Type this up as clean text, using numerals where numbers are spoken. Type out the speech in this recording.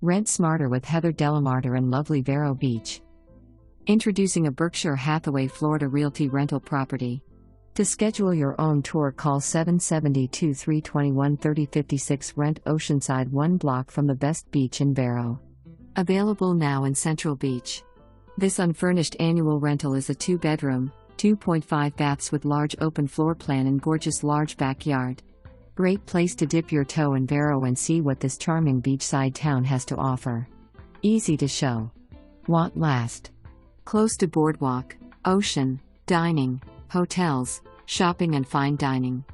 Rent smarter with Heather Delamarter in lovely Vero Beach. Introducing a Berkshire Hathaway, Florida Realty rental property. To schedule your own tour, call 772-321-3056. Rent Oceanside, 1 block from the best beach in Vero. Available now in Central Beach. This unfurnished annual rental is a 2-bedroom, 2.5 baths with large open floor plan and gorgeous large backyard. Great place to dip your toe in Vero and see what this charming beachside town has to offer. Easy to show. Wont Last. Close to boardwalk, ocean, dining, hotels, shopping and fine dining.